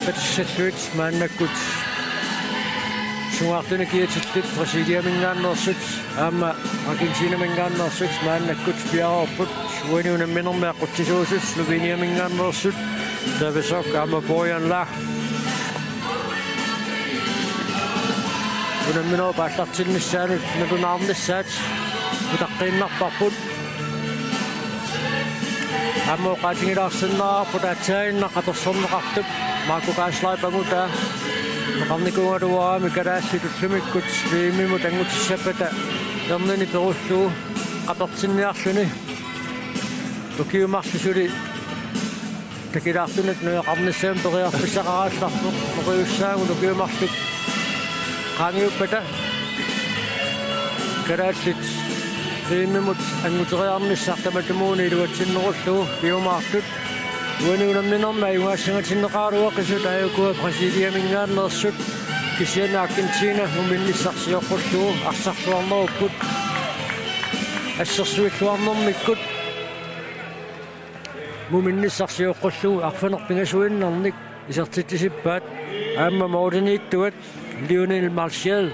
Satsuits maannakut suartuna kiatillit Brasiliamingaannersut aama Argentina mingaannersut maannakut piaorput uaniunamminermeaqqutisuusut Sloveniamingaannersut tavasok aama Borjanla unamminoo paallartinnissaanut nalunaarnissaat utaqqinnarparput aama qaatingilaarsinnaarput atsaainnaqatorsorneqartup Marco Gaslai Banguta, Ramnikuadua, Mikadasi, Sumikut, Mimo Tangut Sepeta, Domini Perusu, Kapatsinia, Tokyo Masuri, take it after it, Ramnisem, Pisara, Morusa, Tokyo Mastu, Kanyu Peta, Karasit, Mimut, and Mutram, Sakatamoni, what's in Rosso, Biomarket. Uaniunamminarma iuaassangatinneqaaruaqisut ajuku Brasiliamingaannersut kisiana Argentina uminnissarsiorqullugu arsarsuarnerupput assersuilluarnermikkut muminnissarsiorqullugu arfanerpingasuinnarnik isertitisippaat aamma moordiniittuat Lionel Martial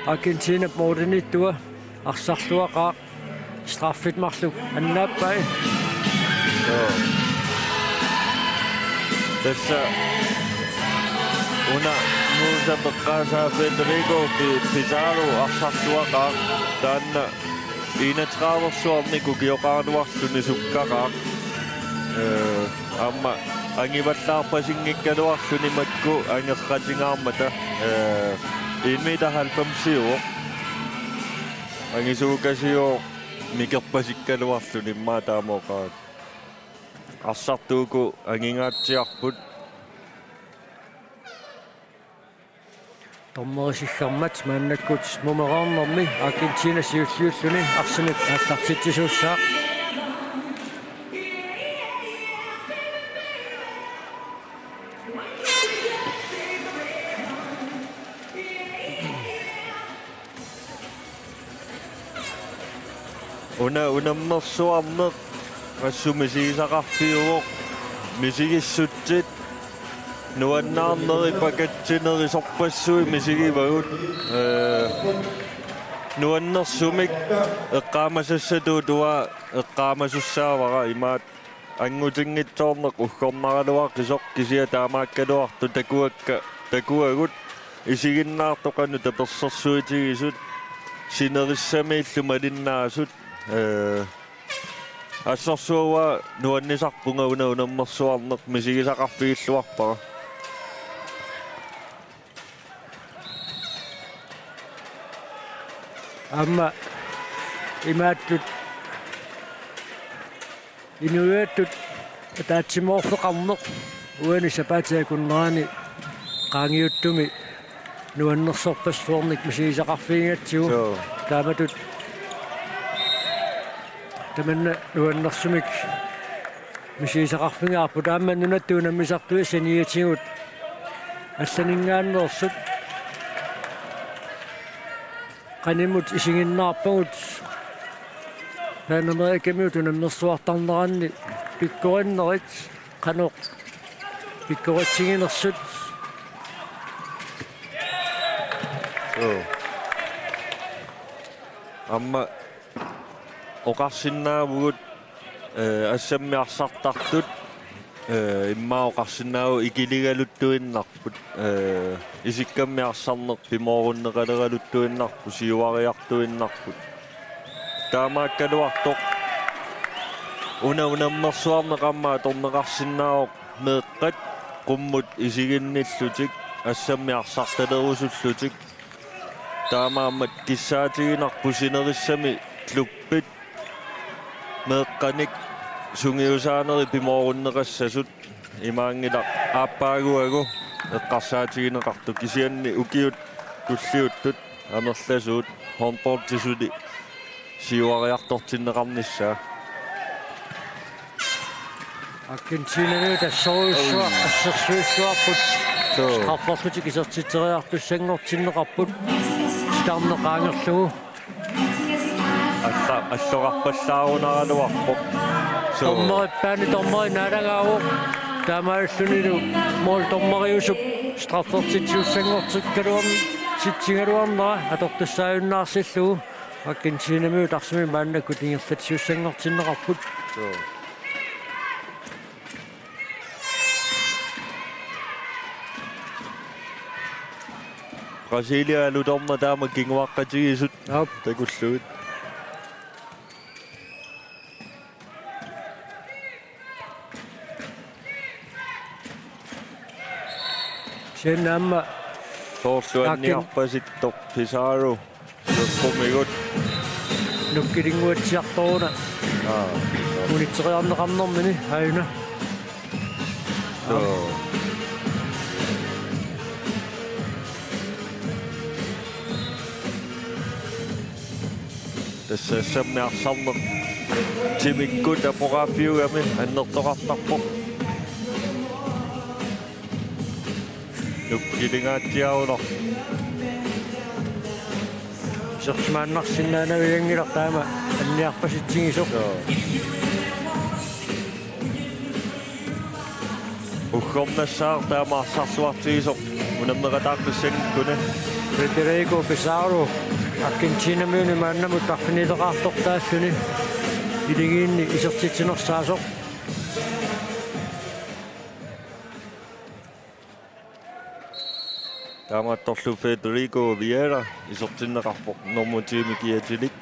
Argentina moordiniittua arsarluaqaa straffit marluk annaappai Tässä una muuta beqasa Federico Pizarro arsartuaqa taanna 31-sorniku kioqaanuarluni sukkaqaa amma angivallaarpasingikkaluarluni makku angerqatingaarmata 1.90 angisuukasio mikerpasikkaluarluni maataamoqaa Assartuuku angingaatiarput Tommorisissammat maannakut mumeraarnermi Argentina siulliulluni arsinut allartitsisuussaa unammersuarneq Assumisiisaqarfiuoq misigissutsit nuannaarneri pakatsinerisorpassui misigivagut nuannersumik eqqaamasassatuutua eqqaamasussaavara imaat angutingitsoorneq uggornaraluaqisoq kisia taamaakkaluartu takuagut isiginnaartoqanu tapersersuitigisut sinerissamiillu malinnaasut Assorsuwa nuannisarpunga unammersuarneq misigisaqarfiilluarpara amma imaattut inuiattut taatsimorfeqarneq uani sapaataakunnerani qaangiuttumi nuannersorpassuornik misigisaqarfiingatsigu taamatut Tamanna nuannersumik misiisaqarfingaarput aamma nunattuunammisartui saniatigut allaningaannersut qanimut isinginnaarpagut Panamerikamiut unammersuartarneranni pikkorinnerit qanoq pikkoratsinginersut amma oqarsinnaavugut assammiarsartartut immaoqarsinnaavu ikiligaluttuinnarput isikkammiarsarneq pimoorunneqaleraluttuinnarpu siuariartuinnarput taamaakkaluartoq unammersuarneqammaa torneqarsinnaaoq meeqqat qummut isiginnillutik assammiarsartalerusullutik taamaammat kissaatiginarpu sinerissami kluppit meeqqanik sungiusaaneri pimoorunneqassasut imaangila aappaaguagu eqqarsaatigineqartu kisianni ukiut tulliuttut anerlasuut hornportisuli siuariartortinneqarnissaa Argentina tassoruussua assersuissuarput strafforsutik isertiteriartussangortinneqarput starneqaangerlugu allorarpallaarunaraluarpoq tormerippaani tormeri naalagaaruq таамааллунилу мол томмариусуп страффертитсиуссангортиккалуам ситсингалуарнера атортассааюннаарсиллугу Аргентинамиу тарсими мааннакку тингерлатсиуссангортиннеқарпут Brasilia ludomma taama kinguaqqatigisut takulluut Senamma Torsuanniarpasittor Pizarro lukkumigut nukkilinguatsiartoruna unitteriarneqarnermini hauna tässä sammiarsarneq timikkut aporafiugami annertoqartarpoq nukkilingaatiaunor sertimaannarsinnaanaviangilaq taama anniarpasitsingisoq uggornassaar taamaarsarsuartigisoq unammeqataaqpissangikkune Federico Pizarro Argentinamiuni maannamut tarfinileqaartortaassuni ilingiinni isertitsinerssaasoq Taamaattorlu Federico Vieira isortinneqarpoq normutiimi kiatilik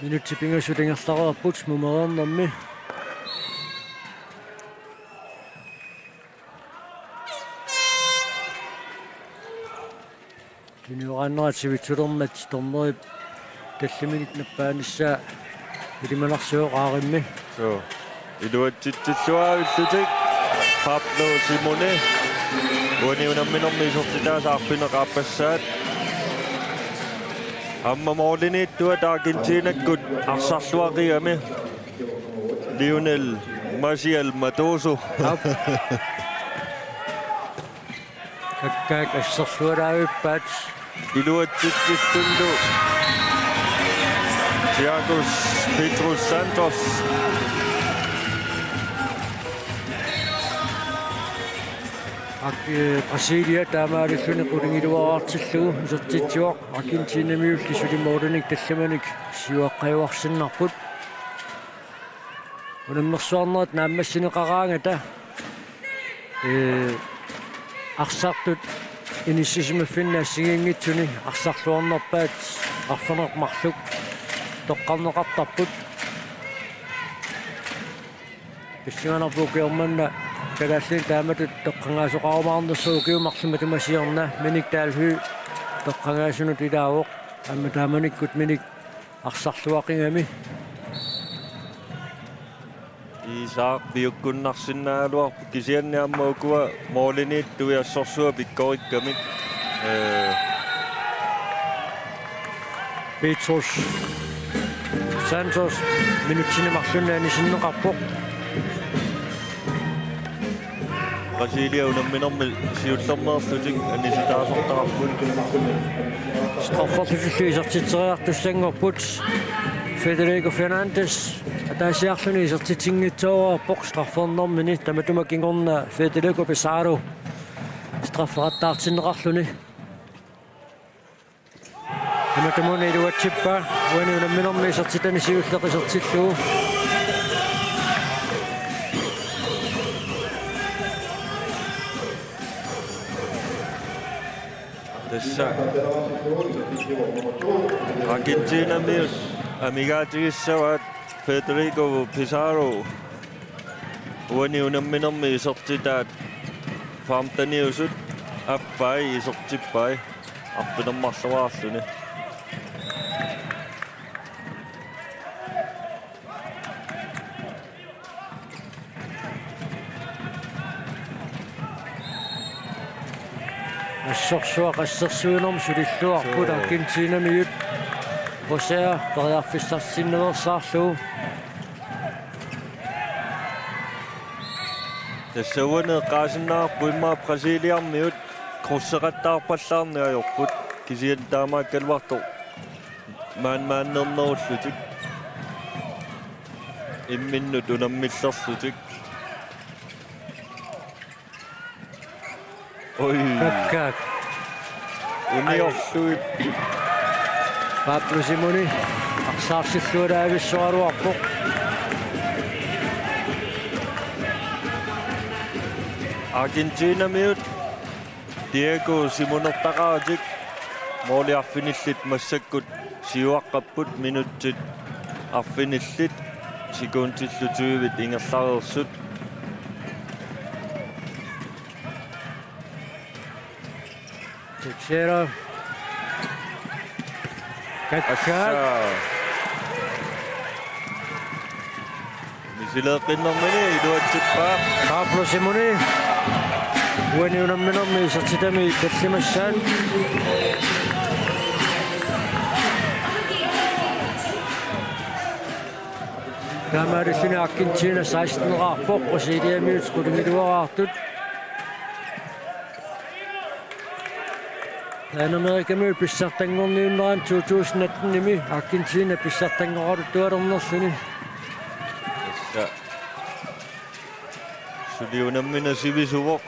minuttipingassutingerlareerput mumereernermi Tiniuqaannerativitsulermat tornerip talliminit nappaanissa ilimanarsuoqaarimmi iluatsitsilluaavittutik Pablo Simone uaniunamminermi isortitaasaarpineqaapassaat amma moorliniittuat Argentinakkut arsarluaqiami Lionel Maciel Matoso kakkaak assarlualaavippaat iluatsitsittundu Thiago Pedro Santos Brasilia taamaalluни qulingiluaraartillugu isertitsuaq Argentinamiulli sulimorlunik tallamanik siuaqqajuarsinnarput unammersuarnerat naammassineqaraanga arsartut inissisimaffинна сигингитсуни арсарлуарнерпаат арфанермарлук тоққарнеқартарпут киссиганарпукиорманна калааллин тааматут тоққангаасоқарумаарнерсуу киумарлума тамасиорна миник таалху тоққангаасунут илаавоқ амма тааманиккут миник арсарлуақингами Isaaq piukkunnarsinnaaluar kisianniammaukua moorliniit tuiassорсуа pikkorikkamik Petros Santos minutsinemarlunnaani sinneqarpoq Brasilia unamminermi siullerneerlutik anisitaasortararput strafferlullu isertiteriartussangorput Federico Fernandes ataasiarluni isertitsinngitsoorpoq straffernermini tamatumakingorna Federico Pizarro strafferattaartinneqarluni tamatamuni iluatsippa uani unamminermi isertitani siulleqisertillugu tässä Argentinamius amigaatigissavat Federico Pizarro uani unamminermi isertitaat famtaniusut appai isertippai arpinermarluaarluni ассорсуақассерсуунерм сулиллуарпут Аргентинамиут Росеа периарфиссарсиннеерсаарлугу тассауанеэққаасиннаарпу иммаа Бразилиармиут круссеқаттаарпаллаарниajorput kisian taama kalwarto man nernerullutik imminnut unammillerlutik oi Kakak. uniorluip Pablo Simoni. Aksaarsilluudaavissuaruarpoq. Argentina miut Diego Simonertaqaratik mooliarfinillit massakkut siuaqqapput minutsit arfinillit sikuuntillutiivit ingerlareersut Teixeira. Kakak. misileeqinnermini iluatsippaa Pablo Simoni. Uani unamminermi isertitami kallimassaan. Taamaarilluni Argentina 16-nerarpoq Brasiliamiut qulungiluaraartut. Amerikamiut pissartangorniunneran 2018 nimi Argentina pissartangoratuttualernerluni. suliunammina sivisuvoq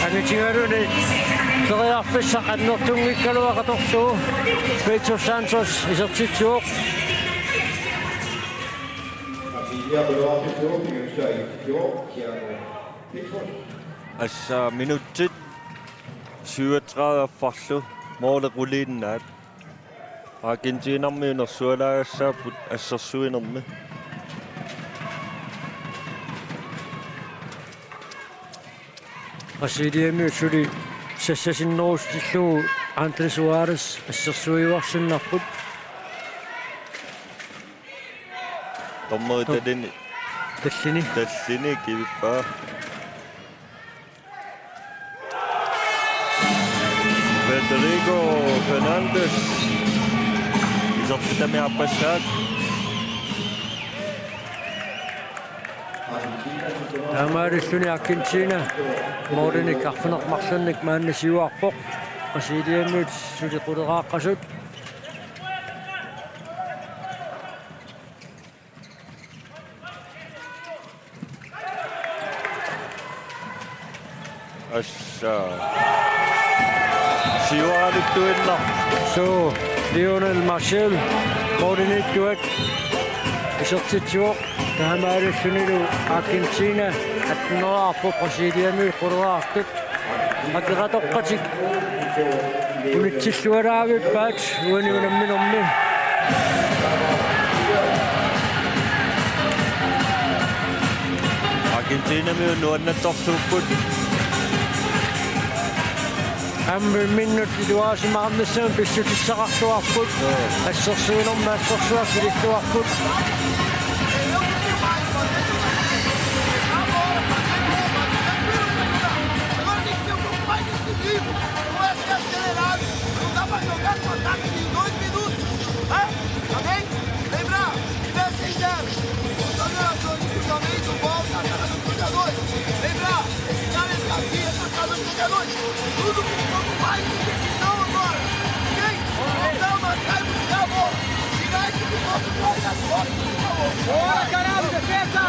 Angitingaruni teriarfissaqannertunngikkaluaqatorluu Pedro Santos isertitsuoq. assa minutsit 37 farlu moolequliinnaat Argentinarmiunersualaagassaaput assersuinermi Brasiliamiut suli sassasinnerustilluu Andres Suarez assersuiuarsunnarput. tommeritadini tallini kivippaa Federico Fernandes isertitami appassaat Taamaarilluni Argentina moorinik arfunermarlunnik maannasiuarpoq Brasiliamiut suli quleraaqasut. assa siuaalittuinna So Lionel Marshall moorinik tuat isertitsuoq taamaarillunilu Argentina atnerarpoq Brasiliamiut quleraartut. Akiratoqqatik unitsillualaavit paat uani unamminermi. Argentina miut nuannattorsuupput Ambil minut iluaasimaarnissaun pissutissaqarluarput assersuinerma assersuarsililluarput. Tudo que não vai decisão agora, ok? Não, mas vai buscar a bola. Tirar esse piloto atrás das costas, por favor. Bora, caralho, defesa!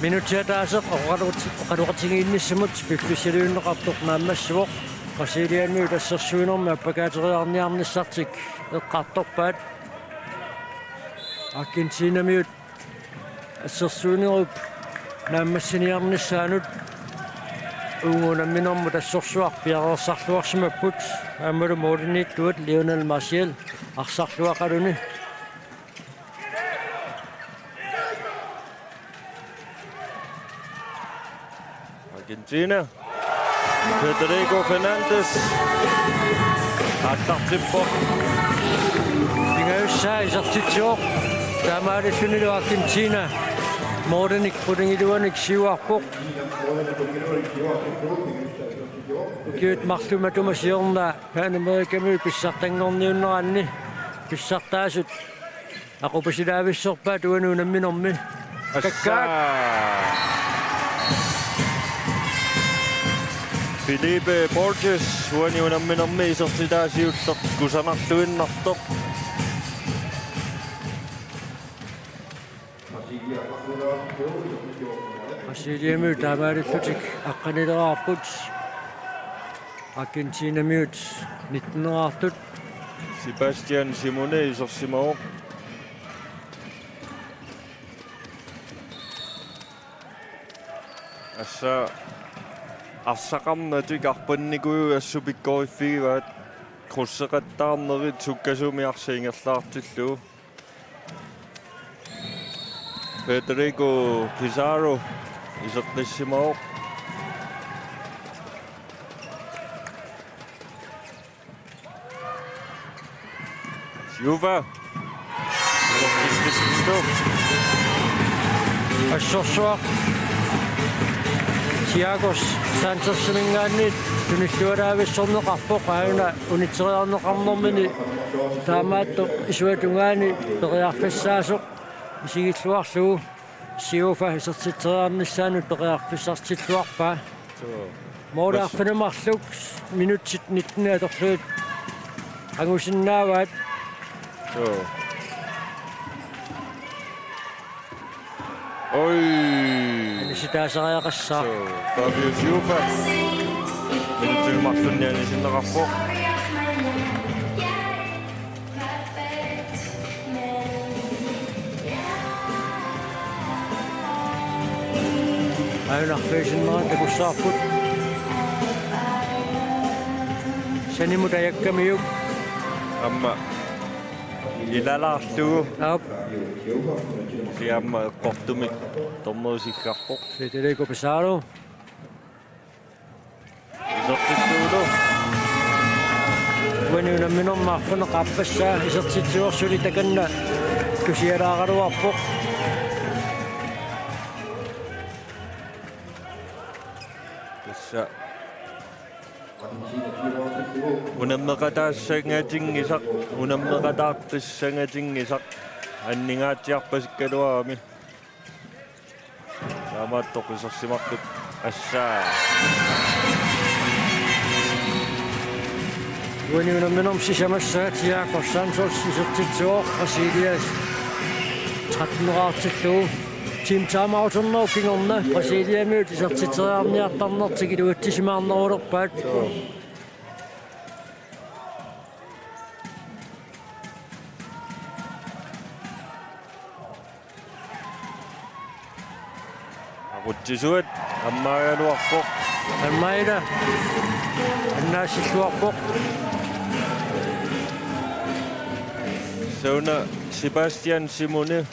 Minutiataaseq oqaluqatigiinnissamut piffisiliunneqartoq maammassuoq Brasiliamiut assersuinermi appakaateriarniarnissartik eqqartorpaat Argentinamiut assersuinerup naammassiniarnissaanut uunamminermu tassorsuarpiareersarluarsimapput aamalu mooriniktuat Lionel Marshall arsarluaqaluni. Argentina Federico Fernandes attartippoq Ingayussaa isertitsuoq taamaarillunilu Argentina Mordenik putingiluanik siuarpoq. Ukiut marlumatuma siorna Pan-Amerikamui pissartangorniunneranni pissartaasut aqupasilaavissorpaa tuanuunamminormi kakkaat Felipe Borges huaniunamminormi isortitaasiuttoq kusanarluinnartoq. Brasiliamut taamaalillutik aqqanileraarput Argentinamut 19-артут Sebastian Simone isorsimaoq. Assa арсақарнаатик арпанникую ассупиккориффигиваат круссеқаттаарнерит суккасумиарсиингерлаартиллуу Federico Pizarro isornissimaoq. Juva ассорсуақ Tiagos Santos-Mingaanit tunillualaavissорнеқарпоқ аана унитериарнеқарнэрмини таамаатто исуатунгаани периарфиссаасоқ исигиллуарлугу сиуфа исертиттериарниссаанут периарфиссартиллуарпаа моораарфинамарлук минутсит 19 аторлуут ангусиннааваат Oi. Sitaasariaqassaa. Fabio Silva. Minuutin martunniani sinneqarpoq. Aunarfiisinneran takussaarput. Sanimut ajakkamiuk. Amma ilalaarlugu. Aap. Siamma eqqortumik tornerusikkarpoq. Federico Pizarro. Isortittuulu. Uaniunamminormaarfuneqaapassaa isertitsuorsuli takanna kusialaaqaluarpoq. Tassa unammeqataassangatingisaq unammeqataartissangatingisaq аннингаатиарпасиккалуарами таамааттоқ исерсимартут ассаа Uaniunamminorm sisamassa Tiagos Santos isertitsuoq Brasilias 13-raartilluu Team Timeoutornor kingorna Brasiliamut isertitteriarniartarnertigiluattisimaarnerulerpaat Rutsisuat ammaagaluarpoq Almeida annaasilluarpoq Sauna Sebastian Simone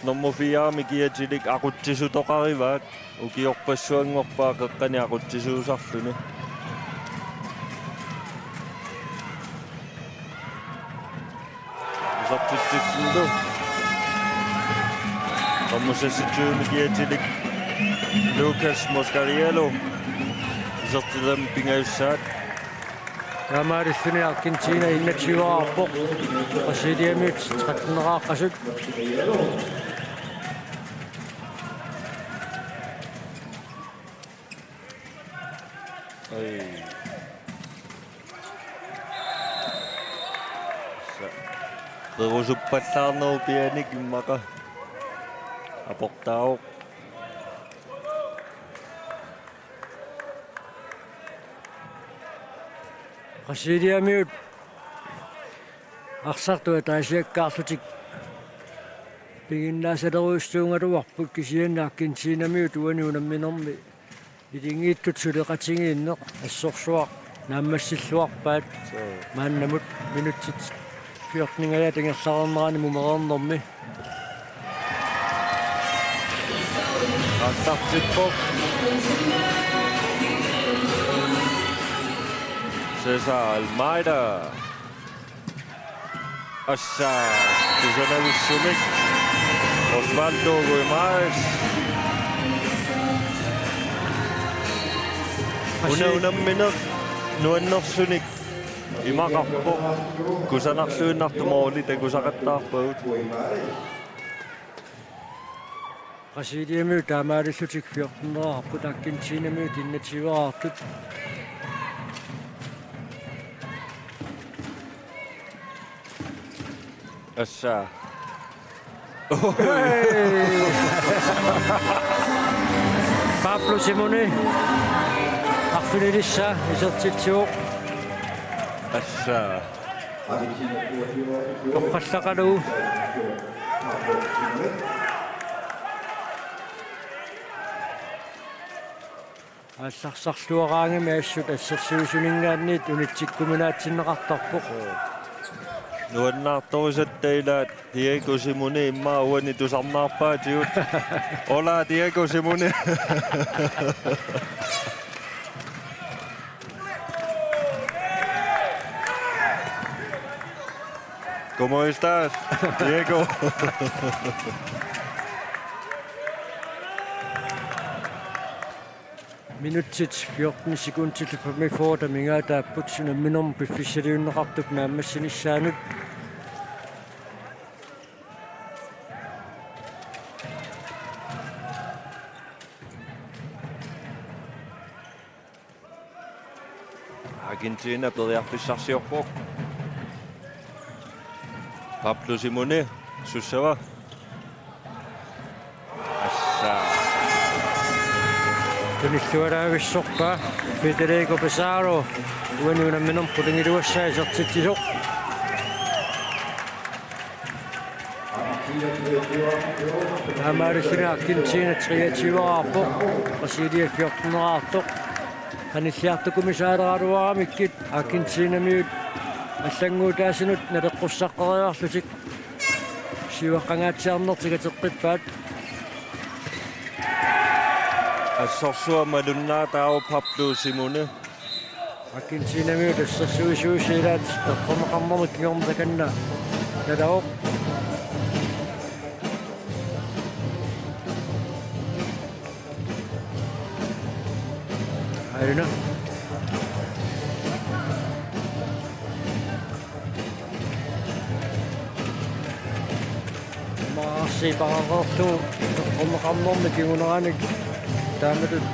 nummer 4 mikiatilik aqutsisutoqarivaat ukiorpassuanngorpaa qeqqani aqutsisuusarluni isartitsitsillu nummer 26 mikiatilik Lucas Moscariello isertillam pingaussaat Taamaalilluni Argentina 21-raarpoq Brasiliamut 13-raaqasut ai perusuppallaarneru pianik immaqa aportaauq Brasiliamut арсартуа таасиаккаарлутик пигиннаасалеруйссуунгалуарпут кисианна Аргентинамиут уаниунамминорми илингииттут сулеқатингииннеқ ассорсуақ нааммассиллуарпаат мааннамут минутсит 14 тангерлаарнерани мумерернэрми аттартиппоқ Cesar Almeida. Assa, Kusanavissumik. Osvaldo Guimaraes. Unang minut. Nuannersunik. Imaqarpo. Kusanarsuinnartumorli takusaqattaarpagut. Brasiliamø taamaalillutik 14-nerarput Argentinamø tinnativaartut. Assa. Pablo Simone. Arfinelissa isertitsuuq. Assa. Toqqallaqalu. Алларсарлуараангами ассут ассерсуусунингаанниит унитсиккуминаатсиннеқартарпоқ. Nuannaartorisatteila Diego Simone imma uani tusarnaarpaatiut. Hola Diego Simone. ¿Cómo estás, Diego? Minutsit 14 sekundtil for mig for der minga der putsuna minom befiseriunneqartuk naammassinissaanuut. Argentina pediarfissarsiorpoq. Pablo Simone, sussava. Assa. Tunnissuaraavissorpa Federico Pesaro uanuuna minom pulingiluassaa isertittisoq. Taamaalissuna Argentina 23-arpoq Brasilia 14-nerartoq. Qanilliartukumisaaleraluaramikkit Argentinamiut аллангуутаасинут налеққуссаққариарлутик сиваққангааtsiarnertigateqqippaat Assorsuama Nunaata au Pablo Simone. Argentinamiut ассерсуисуусилаат эққомеқарнермик киормтаканна налаоқ айна сипарарлу эққомеқарнермик кигунераник тааматут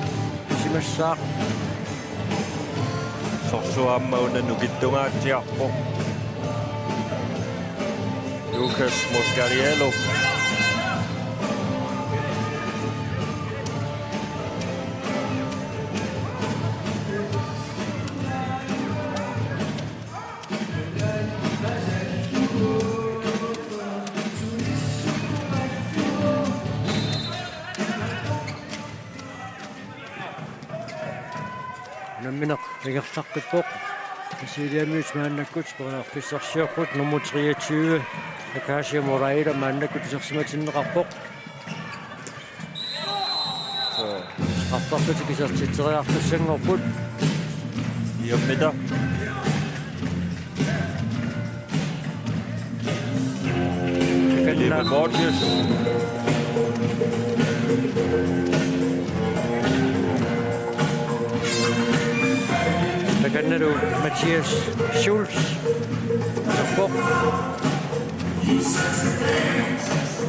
симассаа Sorsuama una nukittungaatiarpoq. Lucas Moscariello. намминеқ игерлаққиппоқ Brasiliamøs мааннаккут пеқарфиссарсиорпут номер 23 Акашия Морайра мааннаккут исерсиматиннеқарпоқ артартутик исертитсериартуссангорпут Iommitta. Felipe Borges. Takannaru Mathias Schulz Bok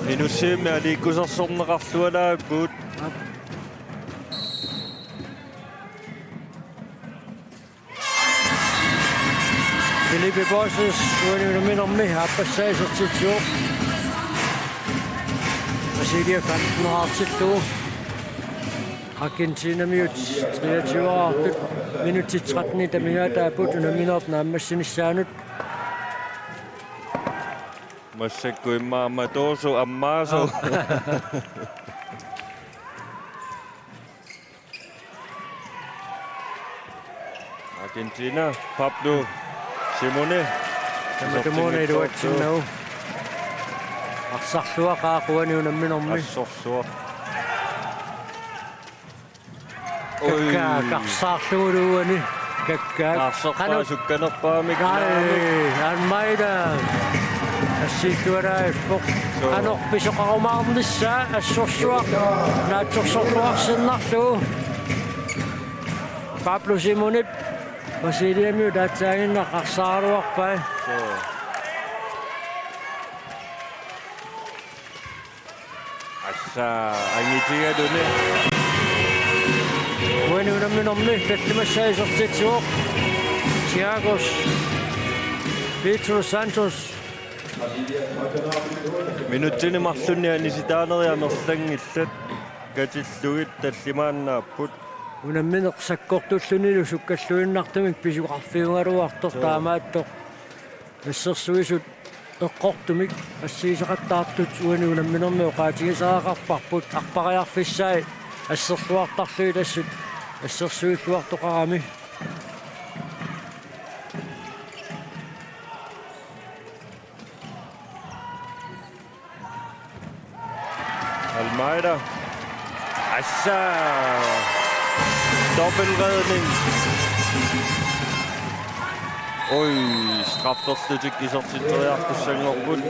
Minusime ali kusarsorneqarlualaakkuut. Felipe Borges uanuunaminnermi haappassaaisertitsuuq Brasilia 15-nerartillugu Argentinamiut 23-artut minutit 13 tamigaataaput unaminert naammassinissaanuut Massakku imma Matoso Ammaso. Argentina Pablo Simone. Tamatumoona iluatsinnagu arssarlua qaaquanuunamminermi Assorsua. kakkaarsaarluuluani kakka Qarsarpaa sukkanerpaamik anmaida assikuaraippoq anorpisoqarumaarnissaa assorsuaq naatsorsorluarsinnarlugu Pablo Simonip Vasiliamiu taatsaanginna qarsaaruarpai assa angitigadune Uenuunamminormi tallimassaisortitsuoq Tiagos Pedro Santos minuttini marlunniani sitaaneriamerlangillat katillugit tallimaannaapput unammineq sakkortullunilu sukkalluinnartumik pisuqarfiungaluartor taamaattoq nassersuisut eqqortumik assiisaqattaartut uenuunamminormi oqaatigisaaqarparput arpariarfissaai asserluartarlui tassut ассерсуиллуартоқарами Almeida assa dobbeltredning oi strafforstutik isortitoriartussanngorput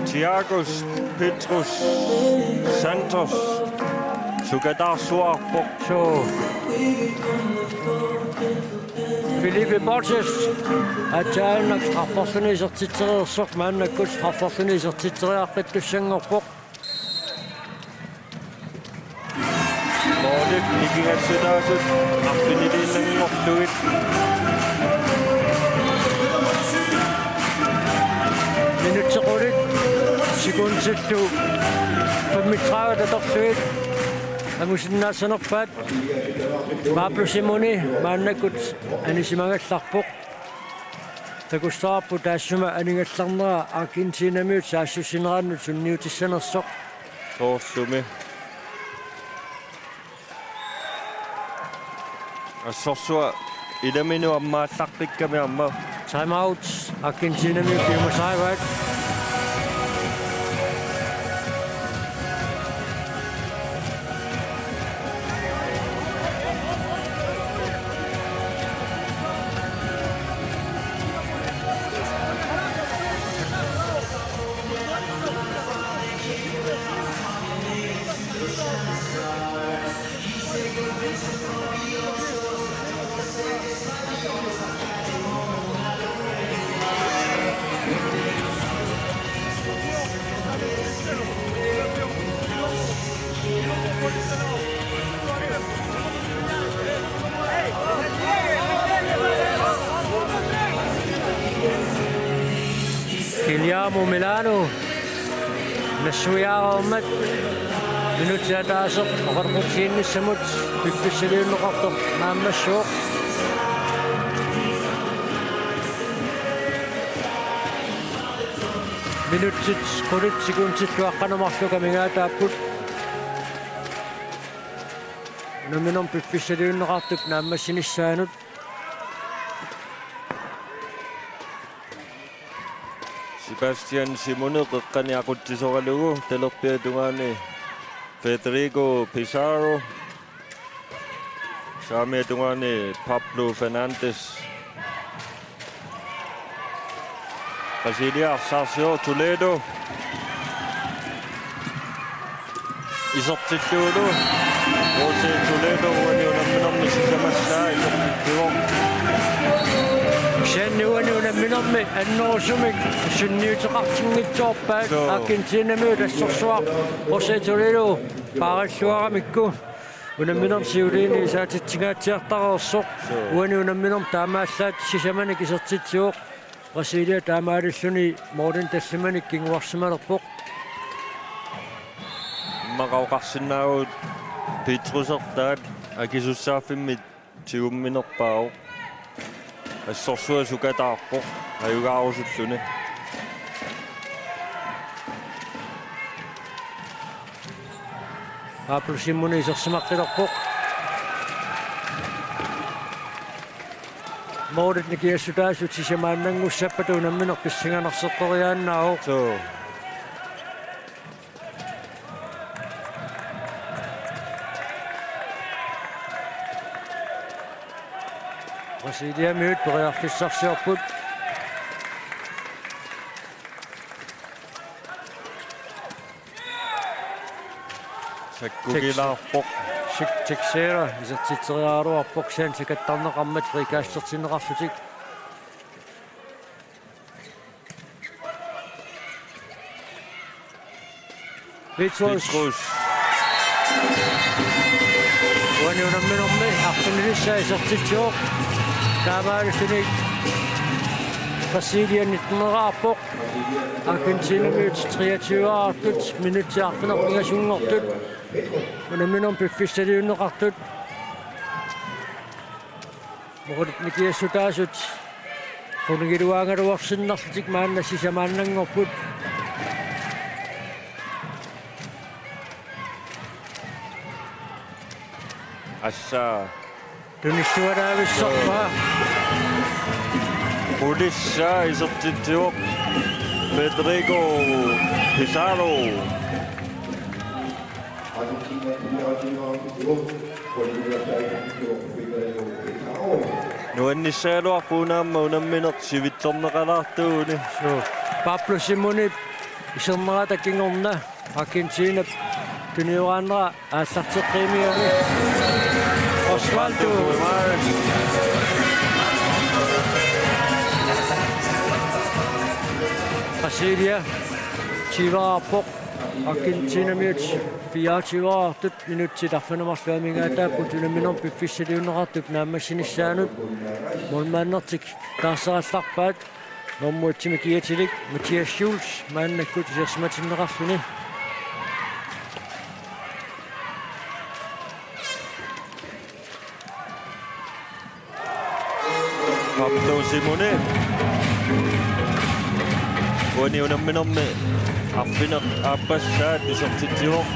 Thiagos Petrus Santos Sugadarsuarpoq so Felipe Borges ataalnak strafforluniisertitteriersoq maannakkut strafforluniisertitteriaqqittussanngorpoq Mordet nikingassutaasut arpiniliinnangorlugit minutsequlit sekunsillu 35 tatorluit Amusinnaassanerpaat Pablo Simoni maannakut anisimangallarpoq takussaarpu taassuma aningallarnera Argentinamiut saassusineraannut sunniutissanersoq Sorsumi assorsua ilaminu ammaallaqpikkami amma time out Argentinamiut kiumasaavat Guillermo Milano Nassuiaarmat minutiataaseq oqarqutiinnissamut pippissaliunneqartoq maammassuoq minutsit qulit sekunsilluaqqanumarluka mingaataapput naminom pippissaliunneqartuk naammassinissaanut Sebastian Simone qeqqaniaquttisoralugu talerpiatungaani Federico Pizarro saamiatungaani Pablo Fernandes Brasilia Sarcio Toledo isortilluulu Jose Toledo uaniunamminormi sisamassaa isortilluo Shannuanuunamminormi annorsumik sunniuteqartinngitsoorpaat Argentinamiut assorsuar Jose Toledo paaralluaramikku unamminor siuliini isaatitsigaatiartareersoq uaniunamminor taamaallaat sisamanik isertitsiuoq Brasilia taamaallulluni Morten Tassamanik kinguarsimalerpoq maqauqarsinnaagut Petrusertaat akisussaaffimmi tiumminerpaao assorsua sukataarpoq ajugaarusulluni Pablo Simoni isersimaqqilerpoq Morten nikiassutaasut sisamaannangussappat unamminor pissinganarseqqoriaannaao so Brasilia miut periarfissarsiorput. Sakkugilaarpoq. Tiksera isartiteriaaruarpoq saan sikattarneqarmat frikaassartineqarlutik. Vitrus. Wanunamminormi arpunilissa isartitsuoq. Taamaalusunik Brasilia 19-raarpoq. Argentina miut 23-aartut minutiarfinerpingasungortut. Wanamminorm piffissaliunneqartut. Moqut nikiassutaasut. Qunigiluaangaluarsinnarlutik maanna sisamaannangorput. Assa. Tunissuaraavissarpaa. Polissa isartitsuoq. Pedrigo Pizarro. Nuannisaaluarpuunaamma unammineq sivittorneqalaartuuni. Pablo Simoni iserneratakkingorna Argentina tuniuraannera aallarteqqiimiami. Osvaldo Brasilia Chivarpoq Argentina miut 24 minuttitarfanemarluamigaataappu tunamminorm piffissaliunneqartuk naammassinissaanup molmaannertik taasserallarpaat normmuutsimi kiatilik Mathias Schulz maannakkut isersmatinneqarluni. Pablo Simone. Wani unamminormi arfineq aappassaat isortitsuoq.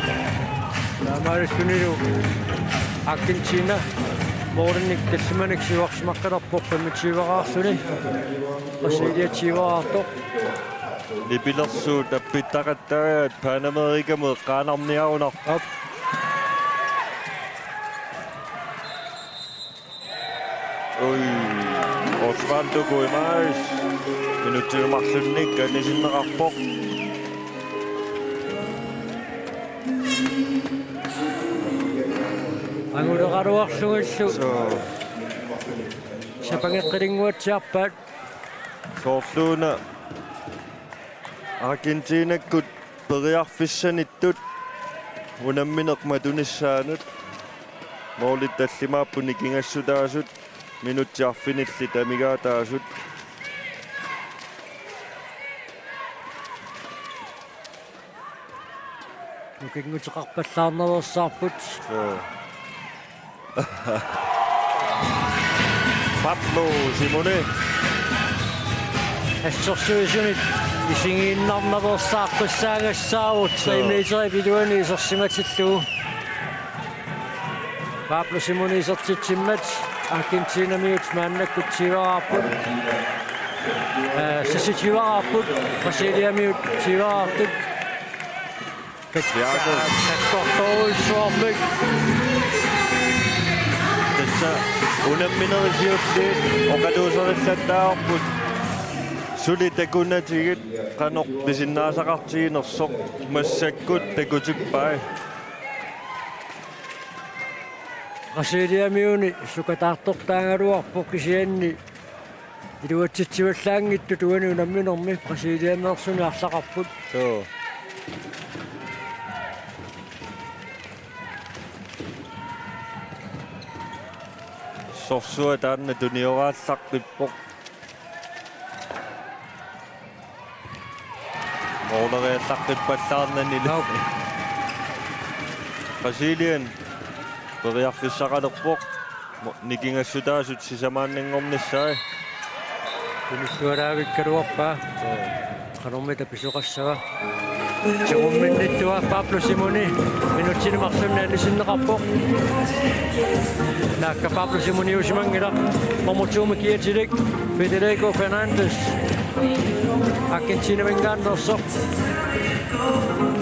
Taamaalussunilu Argentina Mornik tatsimanik siuarsimaqqalarpoq pamitiivaqaarsuni. Brasilia tiivaqaartoq. Lipilersuut appittaqattaagaat Panamerika meeqqaanarniarunar. Oi, Osvaldo Guimaraes. Minuttilumarlunnik anisinneqarpoq. Anguleqaluarlugallu. Sapangeqqalinguatsiarpaat. Soorluuna Argentinakkut periarfissanittut unammineq matunissaanut. Moolit tallimaappuni kingassutaasut minuttiarfinilli tamigaataasut. Nukinguteqarpallaarnerersaarput. Pablo Simone. Assorsuisunit isingiinnarnerersaarpassaangassaarut 3 meteri piluani isersimatilluu. Pablo Simone isertitsimmat Argentina miut maannakkut tiivaqaarput. Sasitiivaqaarput Brasilia miut tiivaqaartut. Kakkortoruissuarmik. Tässä unamminerisiuttiit oqaluuserillaattaarput sulitakunnatigit qanorpisinnaasaqqartiginersoq massakkut takutippai. Brasilia miuni sukataartortaangaluarpoq kisianni iluatsitsivallaangittu tuani unamminermi Brasilia meersuni арлақарпут. Sorsua taanna tunioraallarpippoq. Ooleriallarpippallaarnanili. Brasilian periarfissaqalerpoq nikingassutaasut sisamaannangornissai. Tunissuaraavikkaluarpaa. Qanormita pisuqassaga. Segumminnittua Pablo Simoni minuttinumarlunna anisinneqarpoq. Naakka Pablo Simoni usimangila momutsuumi kiatilik Federico Fernandes Argentina vengaannersoq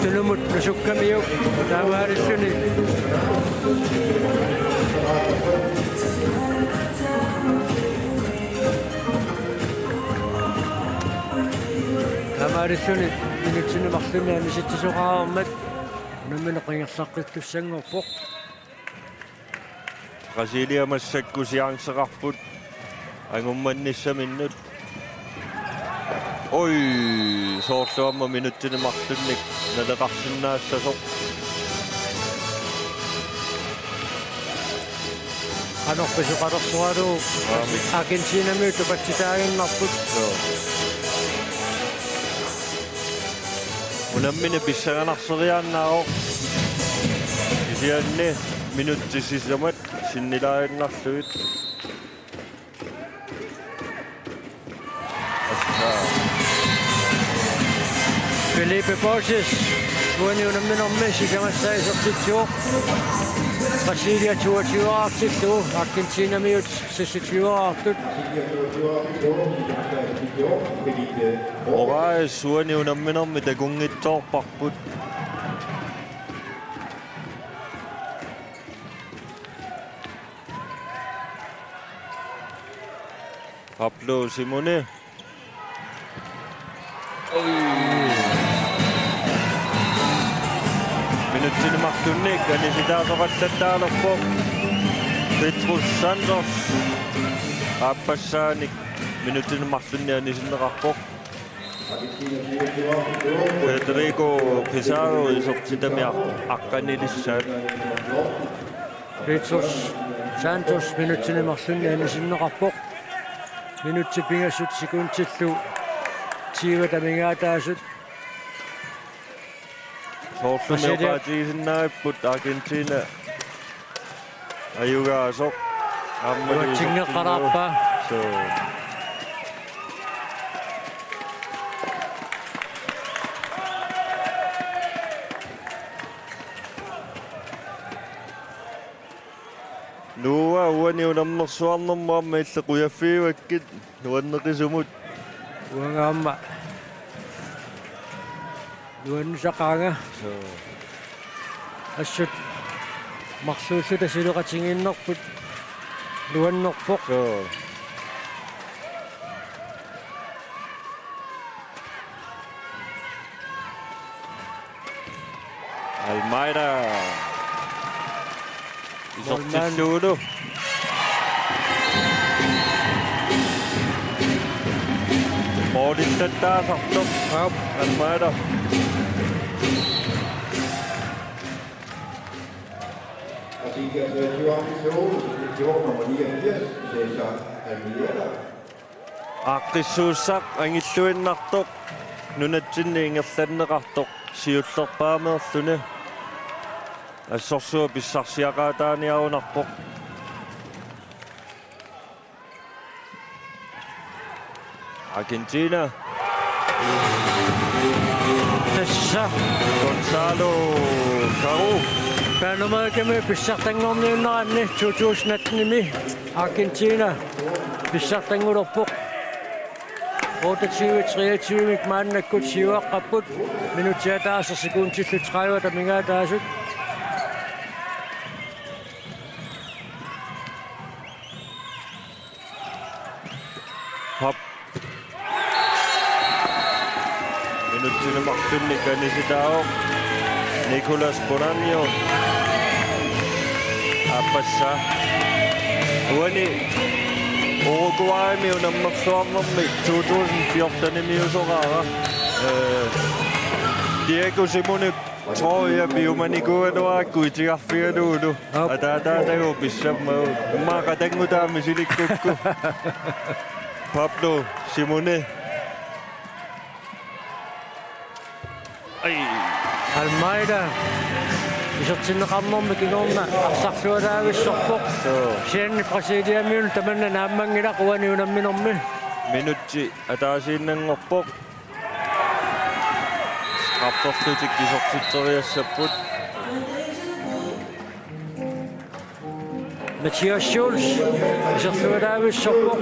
tunumut nasukkamiuk taamaarissuni Kalaallit minuttini marlunni sittisoqaarmat namina qingerlaqqittussangorpoq Brasilia massakkusiaanseqarput angummannissaminut oi soorluamma minuttini marlunnik naleqarsinnaassasor anorpisuqalersualu Argentina miut patsitaaginnarput unammini pissaganarseriaannaaro isianni minuttisisamat sinnilaainnarlugit Felipe Borges uani unamminormi sikamassaisertitsuoq Brasilia 22-artillu Argentina miut 26-artut Orai suani unamminormi takungittoorparput Pablo Simone minuttini marlunnik anisitaasoqallattaalerpoq Petrus Santos aappasaanik minuttini marlunni anisinneqarpoq Federico Pizarro isortitami aqqanilissaat Petrus Santos minuttini marlunni anisinneqarpoq minutti pingassut sekuntillu tiivatamigaataasut soorlumiuqaatigisinnaaripput Argentina ayugaasoq ammalutingeqararpa so nuwa uani unammersuarnermuamma illequyafiuakkit nuanneqisumut uangaamma nuannisaqaanga assut marsuulluta siluqatingiinnerput nuannerpoq Almeida isortilluulu moodillattaasartoq Almeida Aqissuussaq angilluinnartoq nunatsinni ingerlanneqartoq siullerpaameerluni assorsua pissarsiaqaataaniarunarpoq Argentina tassa Gonzalo Caru Panamaakami pissartangorniunneranni 2018-imi Argentina pissartangulorpoq 28-23 maannakkut siuaqqapput minutiataasa sekuntillu 30 tamigaataasut hop minuttini marlunnik anisitaaoq Nicolas Bonanno appassa uani Uruguay unammersuarnermi 2014 miusoqaara Diego Simone tror jeg biumanikuanuaakku itigarfigaluulu ataataatagu pissamau maaqatanngutaamisilikukku Pablo Simone Almeida isortinneqarnermi kingorna arsarlualaagissorpoq sianni Brasilia miul tamanna naammangila quani unamminormi minutti ataasiinnangorpoq rapportutik isortitteriassapput Mathias Schulz isorlualaagissorpoq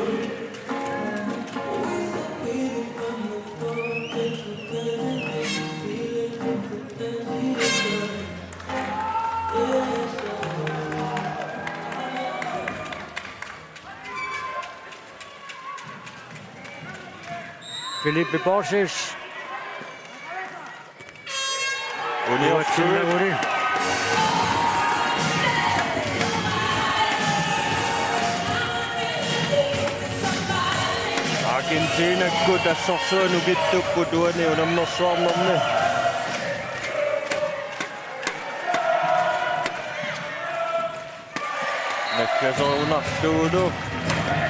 Felipe Borges Unuatsinnaguni. Argentina kun tässä on syönyt vittu kun tuo niin on myös suomalainen. Ehkä se on unohtunut.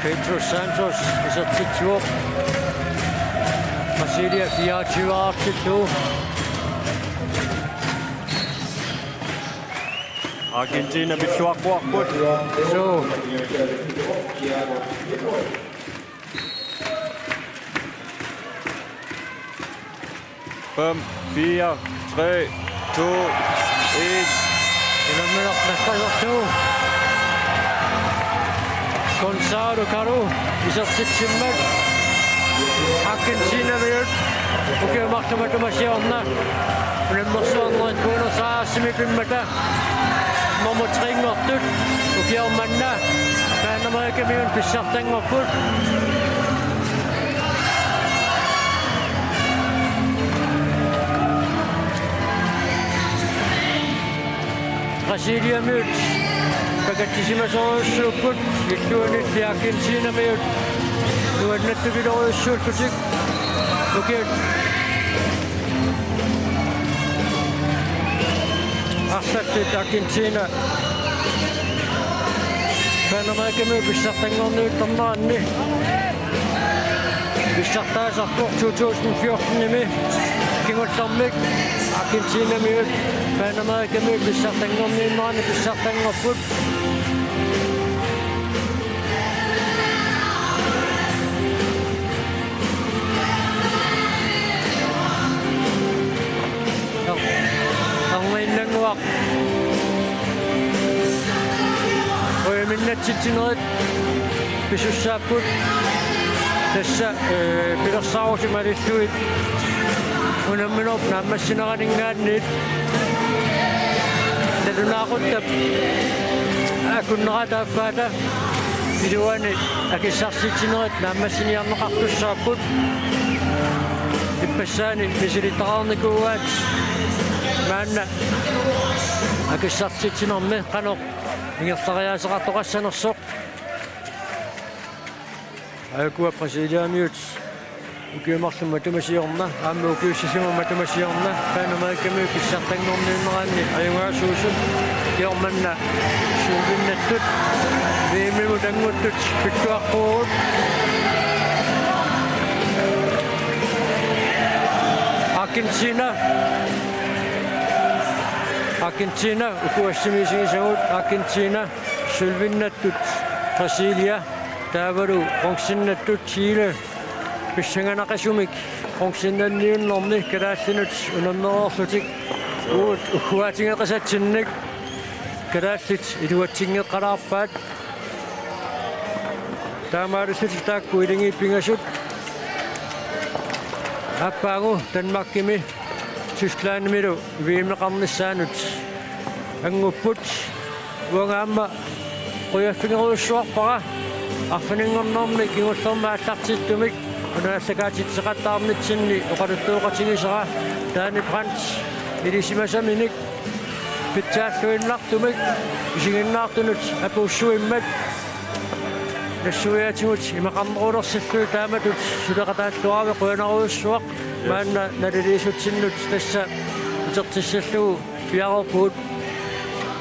Pedro Santos is op sit op. Brasilia 24-2. Argentina vil slå akkurat. Så. 5, 4, 3, 2, 1. Ilan minuut nähtävät. Gonzalo Caro is op sit simmer. Argentina minut. Okei, mahtavaa masionna. Olen masionna kun saa simikymmentä. Nummer 3 okei on manna. Kana mä kemion pisartan ngoput. Brasilia minut. Pagkatisima sa suput. Ito ni Argentina minut. Nuod na tugido suput. Okey. Asset Argentina. Panama kemi bisartangon nyt tannaanni. Bisartaasa 2014 nimi. Kingotammik Argentina minut. Panama kemi bisartangon nimaani bisartangoput. Anglinlanguaq. Oi minnet sitsineret pisussaaput. Tässä pilassausimarissuit. Unamminop nammassinaqaningaannit. Tadunaaquttab akunneqataaffaata iluani akissarsitineret nammassiniarneqartussaaput. Ippasaani misilitaqarnikuuaat maanna akissarsitinarmi qanoq ingertariaaseqartoqassanersoq Agua Brasilia miut ukiumarlu matumasiorna aamma ukiussisima matumasiorna Panama kemi kissartanngorniinnerani ajungaasuusut kiormanna suuvinnattut viimimu tanguttut pittuarpuurut Argentina ukuassimiisigisagut Argentina sulvinnattut Brasilia taavaru qongsinnattut Chile pissanganaqasumik qongsinnanniunnerni kalaallinut unamnerorlutik uut ukkuaatingeqasatsinnik kalaallit iluatsingeqqalaarpaat taamaalussutik taakku ilingiippingasut appaangu Danmarkimi Tysklandmilu viimneqarnissaanut angupput uangaamma quyaffingeruussuarpara arfiningornermi kingullerma allartittumik unaallakaatitseqattaarnitsinni oqaluttuuqatigisera taani Frans ilisimasaminik pitsaallуиннартумик isiginnaartunut apuussuimmat nassuiatigut imaqarneruulersallu taamatut suleqataаллуави quinaruussuaq maanna naliliisutsinнут tassa utertissallugu piarorpuut